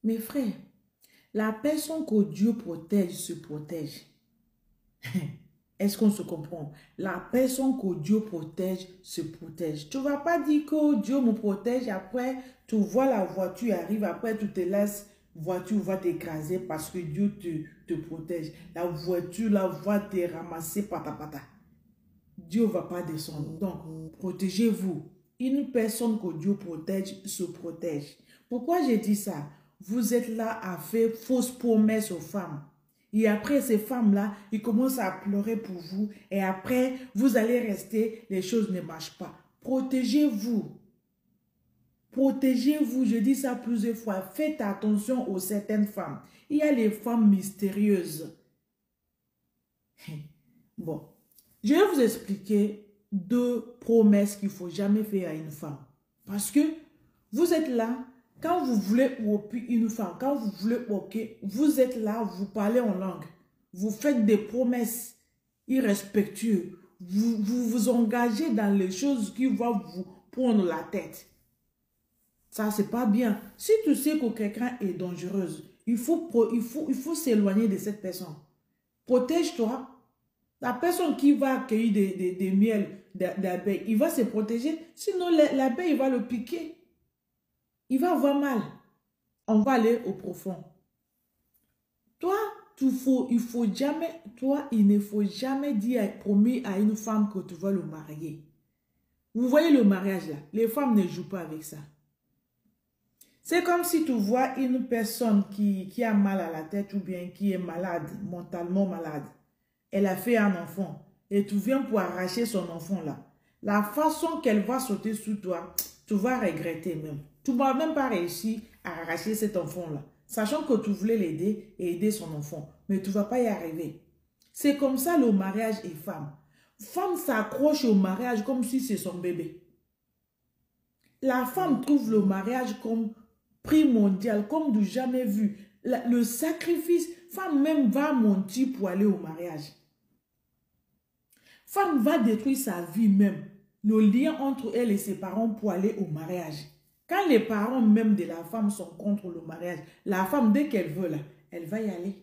Mes frères, la personne que Dieu protège se protège. Est-ce qu'on se comprend? La personne que Dieu protège se protège. Tu ne vas pas dire que Dieu me protège, après tu vois la voiture arrive, après tu te laisses, voiture va t'écraser parce que Dieu te protège. La voiture là va te ramasser pata. Dieu ne va pas descendre. Donc, protégez-vous. Une personne que Dieu protège se protège. Pourquoi j'ai dit ça? Vous êtes là à faire fausses promesses aux femmes. Et après, ces femmes-là, ils commencent à pleurer pour vous. Et après, vous allez rester, les choses ne marchent pas. Protégez-vous. Protégez-vous, je dis ça plusieurs fois. Faites attention aux certaines femmes. Il y a les femmes mystérieuses. Bon, je vais vous expliquer 2 promesses qu'il ne faut jamais faire à une femme. Parce que vous êtes là, quand vous voulez whoopper une femme, quand vous voulez walker, vous êtes là, vous parlez en langue. Vous faites des promesses irrespectueuses. Vous engagez dans les choses qui vont vous prendre la tête. Ça, c'est pas bien. Si tu sais que quelqu'un est dangereuse, il faut s'éloigner de cette personne. Protège-toi. La personne qui va accueillir des miels d'abeilles, il va se protéger. Sinon, l'abeille va le piquer. Il va avoir mal. On va aller au profond. Toi, il ne faut jamais dire, promis à une femme que tu vas le marier. Vous voyez le mariage là, les femmes ne jouent pas avec ça. C'est comme si tu vois une personne qui a mal à la tête ou bien qui est malade, mentalement malade. Elle a fait un enfant et tu viens pour arracher son enfant là. La façon qu'elle va sauter sous toi, tu vas regretter même. Tu ne vas même pas réussir à arracher cet enfant là, sachant que tu voulais l'aider et aider son enfant, mais tu ne vas pas y arriver. C'est comme ça le mariage est femme. Femme s'accroche au mariage comme si c'est son bébé. La femme trouve le mariage comme prix mondial, comme du jamais vu. Le sacrifice, femme même va mentir pour aller au mariage. Femme va détruire sa vie même, le lien entre elle et ses parents pour aller au mariage. Quand les parents même de la femme sont contre le mariage, la femme, dès qu'elle veut, là, elle va y aller.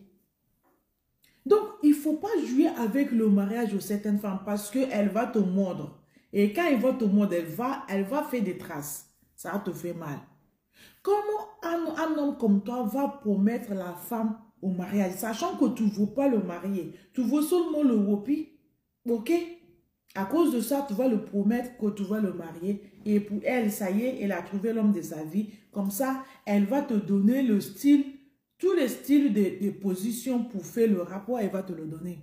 Donc, il ne faut pas jouer avec le mariage de certaines femmes parce qu'elle va te mordre. Et quand elle va te mordre, elle va faire des traces. Ça te fait mal. Comment un homme comme toi va promettre la femme au mariage, sachant que tu ne veux pas le marier, tu veux seulement le whoopie, ok? À cause de ça, tu vas le promettre que tu vas le marier. Et pour elle, ça y est, elle a trouvé l'homme de sa vie. Comme ça, elle va te donner le style, tous les styles de position pour faire le rapport, elle va te le donner.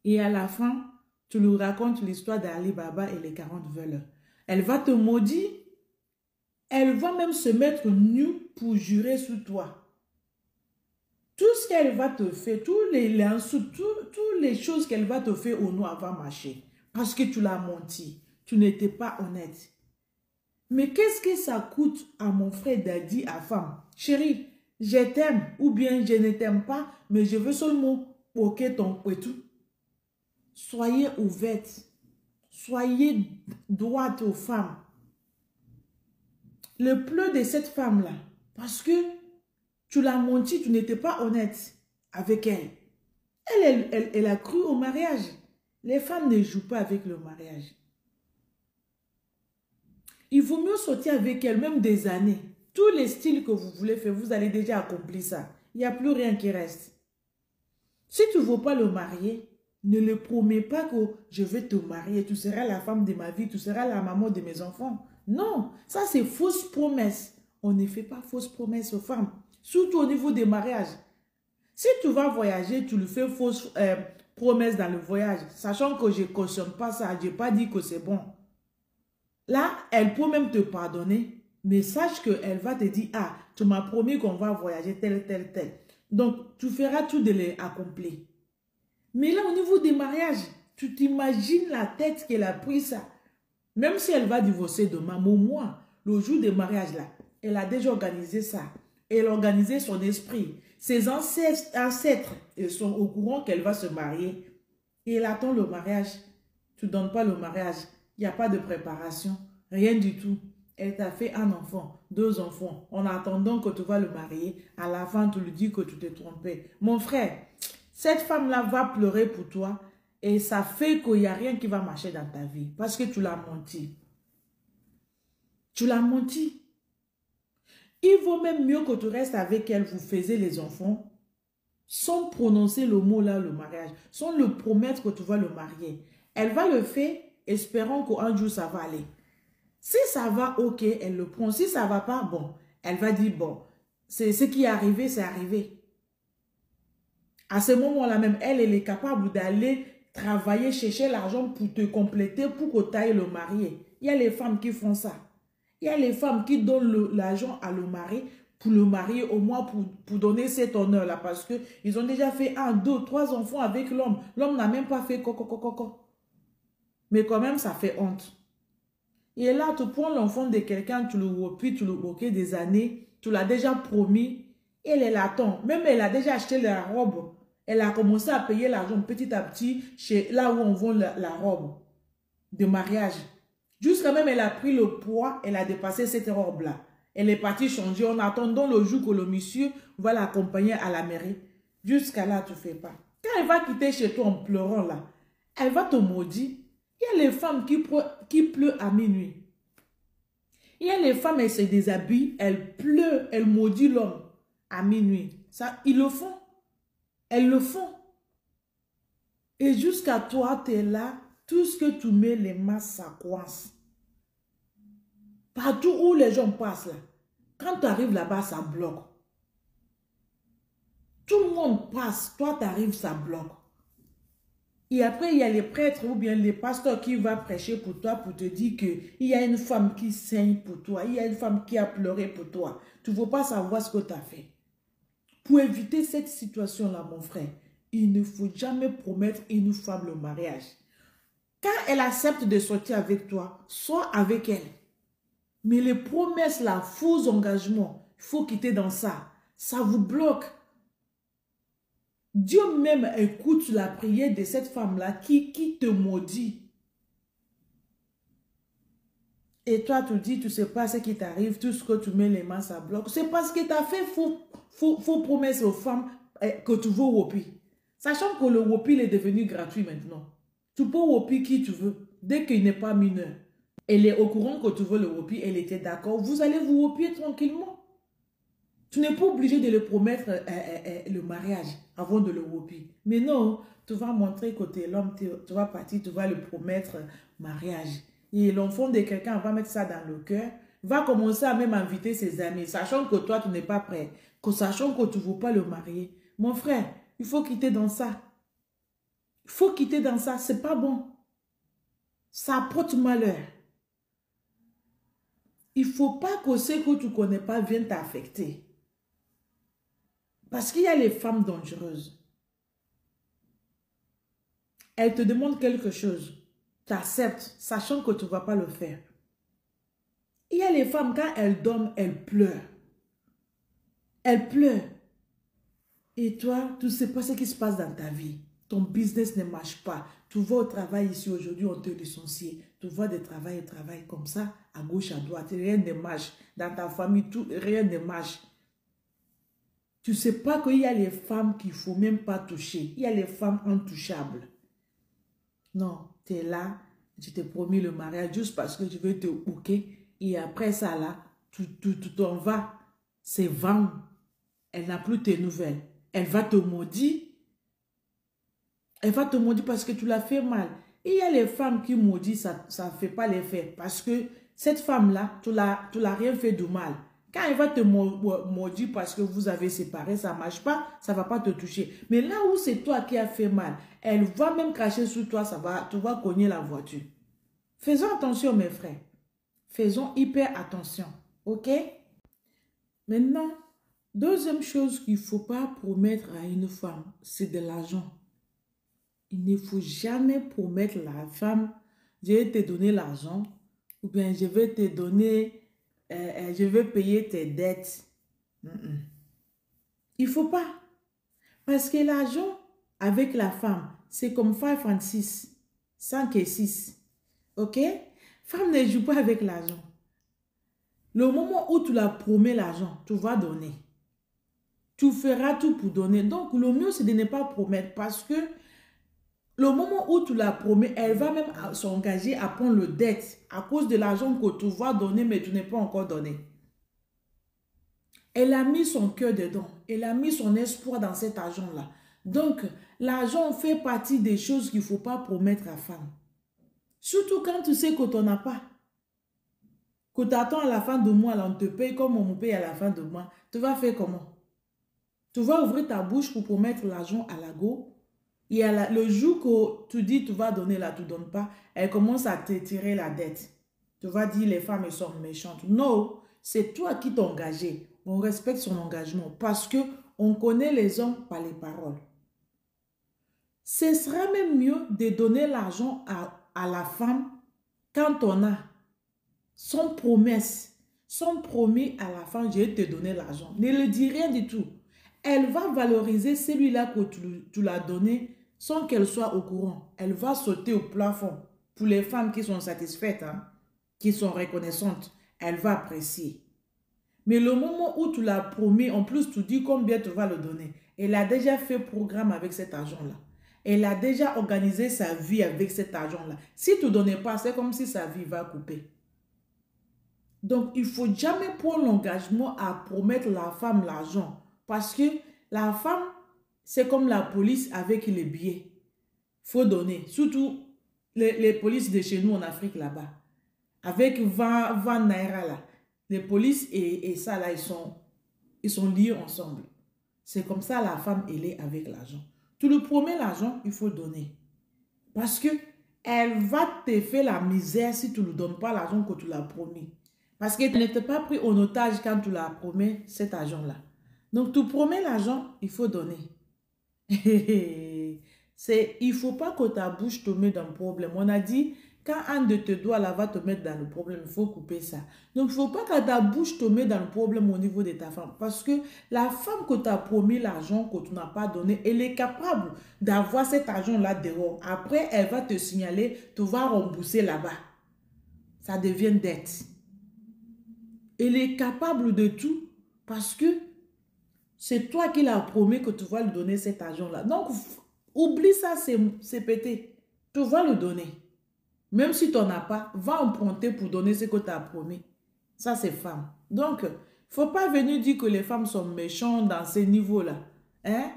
Et à la fin, tu lui racontes l'histoire d'Ali Baba et les 40 voleurs. Elle va te maudire. Elle va même se mettre nue pour jurer sur toi. Tout ce qu'elle va te faire, toutes les choses qu'elle va te faire au noir va marcher. Parce que tu l'as menti. Tu n'étais pas honnête. Mais qu'est-ce que ça coûte à mon frère Daddy, à femme? Chérie, je t'aime ou bien je ne t'aime pas, mais je veux seulement poker ton tout. Soyez ouverte. Soyez droite aux femmes. Le pleu de cette femme-là, parce que tu l'as menti, tu n'étais pas honnête avec elle. Elle a cru au mariage. Les femmes ne jouent pas avec le mariage. Il vaut mieux sortir avec elle, même des années. Tous les styles que vous voulez faire, vous allez déjà accomplir ça. Il n'y a plus rien qui reste. Si tu ne veux pas le marier, ne le promets pas que je vais te marier, tu seras la femme de ma vie, tu seras la maman de mes enfants. Non, ça c'est fausse promesse. On ne fait pas fausse promesse aux femmes, surtout au niveau des mariages. Si tu vas voyager, tu lui fais fausse promesse dans le voyage, sachant que je ne cautionne pas ça, je n'ai pas dit que c'est bon. Là, elle peut même te pardonner, mais sache qu'elle va te dire, ah, tu m'as promis qu'on va voyager tel. Donc, tu feras tout de les accomplir. Mais là, au niveau des mariages, tu t'imagines la tête qu'elle a pris ça. Même si elle va divorcer demain, au moins, le jour des mariages là, elle a déjà organisé ça. Elle a organisé son esprit. Ses ancêtres, ils sont au courant qu'elle va se marier. Et elle attend le mariage. Tu ne donnes pas le mariage. Il n'y a pas de préparation. Rien du tout. Elle t'a fait un enfant, 2 enfants. En attendant que tu vas le marier, à la fin, tu lui dis que tu t'es trompé. Mon frère, cette femme-là va pleurer pour toi et ça fait qu'il n'y a rien qui va marcher dans ta vie parce que tu l'as menti. Tu l'as menti. Il vaut même mieux que tu restes avec elle, vous faisiez les enfants, sans prononcer le mot là, le mariage, sans le promettre que tu vas le marier. Elle va le faire, espérant qu'un jour ça va aller. Si ça va, ok, elle le prend. Si ça va pas, bon, elle va dire, bon, c'est ce qui est arrivé, c'est arrivé. À ce moment-là même, elle est capable d'aller travailler, chercher l'argent pour te compléter, pour que tu ailles le marier. Il y a les femmes qui font ça. Il y a les femmes qui donnent l'argent à le mari pour le marier, au moins pour donner cet honneur-là, parce qu'ils ont déjà fait 1, 2, 3 enfants avec l'homme. L'homme n'a même pas fait coco. Mais quand même, ça fait honte. Et là, tu prends l'enfant de quelqu'un, tu le repues, tu le bloques des années, tu l'as déjà promis, et elle l'attend. Même elle a déjà acheté la robe. Elle a commencé à payer l'argent petit à petit chez là où on vend la robe de mariage. Jusqu'à même, elle a pris le poids, elle a dépassé cette robe-là. Elle est partie changer en attendant le jour que le monsieur va l'accompagner à la mairie. Jusqu'à là, tu ne fais pas. Quand elle va quitter chez toi en pleurant là, elle va te maudire. Il y a les femmes qui pleurent à minuit. Il y a les femmes, elles se déshabillent, elles pleurent, elles maudissent l'homme à minuit. Ça, ils le font. Elles le font. Et jusqu'à toi, tu es là, tout ce que tu mets les mains, ça coince. Partout où les gens passent là, quand tu arrives là-bas, ça bloque. Tout le monde passe, toi tu arrives, ça bloque. Et après, il y a les prêtres ou bien les pasteurs qui vont prêcher pour toi pour te dire qu'il y a une femme qui saigne pour toi, il y a une femme qui a pleuré pour toi. Tu ne veux pas savoir ce que tu as fait. Pour éviter cette situation-là, mon frère, il ne faut jamais promettre une femme le mariage. Quand elle accepte de sortir avec toi, sois avec elle. Mais les promesses, là, faux engagements, il faut quitter dans ça. Ça vous bloque. Dieu même écoute la prière de cette femme-là qui te maudit. Et toi, tu dis, tu ne sais pas ce qui t'arrive, tout ce que tu mets les mains, ça bloque. C'est parce que tu as fait faux promesses aux femmes que tu veux wopi. Sachant que le wopi est devenu gratuit maintenant. Tu peux wopi qui tu veux, dès qu'il n'est pas mineur. Elle est au courant que tu veux le wopi, elle était d'accord. Vous allez vous wopier tranquillement. Tu n'es pas obligé de le promettre le mariage avant de le wopi. Mais non, tu vas montrer que tu es l'homme, tu vas partir, tu vas le promettre mariage. Et l'enfant de quelqu'un va mettre ça dans le cœur, va commencer à même inviter ses amis, sachant que toi, tu n'es pas prêt, sachant que tu ne veux pas le marier. Mon frère, il faut quitter dans ça. Il faut quitter dans ça, c'est pas bon. Ça apporte malheur. Il ne faut pas que ce que tu ne connais pas vienne t'affecter. Parce qu'il y a les femmes dangereuses. Elles te demandent quelque chose. Tu acceptes, sachant que tu ne vas pas le faire. Il y a les femmes, quand elles dorment, elles pleurent. Elles pleurent. Et toi, tu ne sais pas ce qui se passe dans ta vie. Ton business ne marche pas. Tu vas au travail ici aujourd'hui, on te licencie. Tu vas de travail comme ça, à gauche, à droite. Rien ne marche. Dans ta famille, rien ne marche. Tu ne sais pas qu'il y a les femmes qu'il ne faut même pas toucher. Il y a les femmes intouchables. Non, tu es là, je t'ai promis le mariage juste parce que je veux te hooker. Et après ça, là, tu t'en vas. C'est vendre. Elle n'a plus tes nouvelles. Elle va te maudire. Elle va te maudire parce que tu l'as fait mal. Et il y a les femmes qui maudissent, ça ne fait pas l'effet. Parce que cette femme-là, tu l'as rien fait de mal. Quand elle va te maudire parce que vous avez séparé, ça ne marche pas, ça ne va pas te toucher. Mais là où c'est toi qui as fait mal, elle va même cracher sur toi, tu vas cogner la voiture. Faisons attention, mes frères. Faisons hyper attention. OK? Maintenant, deuxième chose qu'il ne faut pas promettre à une femme, c'est de l'argent. Il ne faut jamais promettre à la femme, je vais te donner l'argent, ou bien je vais te donner... je vais payer tes dettes. Il ne faut pas. Parce que l'argent avec la femme, c'est comme 5 francs 6. 5 et 6. OK? Femme ne joue pas avec l'argent. Le moment où tu la promets l'argent, tu vas donner. Tu feras tout pour donner. Donc, le mieux, c'est de ne pas promettre parce que le moment où tu la promets, elle va même s'engager à prendre le dette à cause de l'argent que tu vas donner, mais tu n'es pas encore donné. Elle a mis son cœur dedans. Elle a mis son espoir dans cet argent-là. Donc, l'argent fait partie des choses qu'il ne faut pas promettre à la femme. Surtout quand tu sais que tu n'en as pas. Que tu attends à la fin de mois, là, on te paye comme on me paye à la fin de mois. Tu vas faire comment? Tu vas ouvrir ta bouche pour promettre l'argent à la go. Et le jour que tu dis tu vas donner là, tu ne donnes pas, elle commence à te tirer la dette. Tu vas dire les femmes elles sont méchantes. Non, c'est toi qui t'es engagé. On respecte son engagement parce que on connaît les hommes par les paroles. Ce sera même mieux de donner l'argent à la femme quand on a son promesse, son promis à la femme, je vais te donner l'argent. Ne le dis rien du tout. Elle va valoriser celui-là que tu l'as donné sans qu'elle soit au courant. Elle va sauter au plafond. Pour les femmes qui sont satisfaites, hein, qui sont reconnaissantes, elle va apprécier. Mais le moment où tu l'as promis, en plus tu dis combien tu vas le donner. Elle a déjà fait programme avec cet argent-là. Elle a déjà organisé sa vie avec cet argent-là. Si tu ne donnais pas, c'est comme si sa vie va couper. Donc, il ne faut jamais prendre l'engagement à promettre la femme l'argent. Parce que la femme, c'est comme la police avec les billets. Il faut donner. Surtout les polices de chez nous en Afrique là-bas. Avec 20 naira là. Les polices et ça là, ils sont liés ensemble. C'est comme ça la femme, elle est avec l'argent. Tu lui promets l'argent, il faut donner. Parce que elle va te faire la misère si tu ne lui donnes pas l'argent que tu l'as promis. Parce qu'elle n'était pas pris en otage quand tu l'as promis cet argent-là. Donc, tu promets l'argent, il faut donner. Il ne faut pas que ta bouche te mette dans le problème. On a dit, quand un de tes doigts là va te mettre dans le problème, il faut couper ça. Donc, il ne faut pas que ta bouche te mette dans le problème au niveau de ta femme. Parce que la femme que tu as promis l'argent que tu n'as pas donné, elle est capable d'avoir cet argent-là dehors. Après, elle va te signaler, tu vas rembourser là-bas. Ça devient dette. Elle est capable de tout parce que c'est toi qui l'as promis que tu vas lui donner cet argent-là. Donc, oublie ça, c'est pété. Tu vas le donner. Même si tu n'en as pas, va emprunter pour donner ce que tu as promis. Ça, c'est femme. Donc, il ne faut pas venir dire que les femmes sont méchantes dans ces niveaux-là. Hein?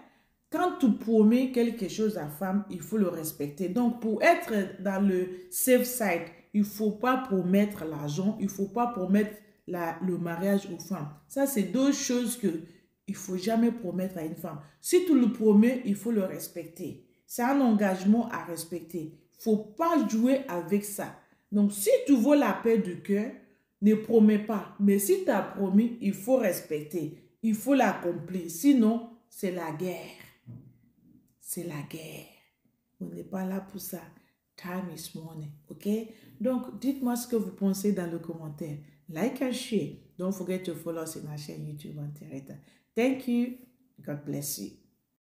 Quand tu promets quelque chose à femme, il faut le respecter. Donc, pour être dans le safe side, il ne faut pas promettre l'argent, il ne faut pas promettre le mariage aux femmes. Ça, c'est deux choses que il ne faut jamais promettre à une femme. Si tu le promets, il faut le respecter. C'est un engagement à respecter. Il ne faut pas jouer avec ça. Donc, si tu veux la paix du cœur, ne promets pas. Mais si tu as promis, il faut respecter. Il faut l'accomplir. Sinon, c'est la guerre. C'est la guerre. On n'est pas là pour ça. Time is money. OK? Donc, dites-moi ce que vous pensez dans le commentaire. Like and share. Don't forget to follow us in our chaîne YouTube on Tereta. Thank you. God bless you.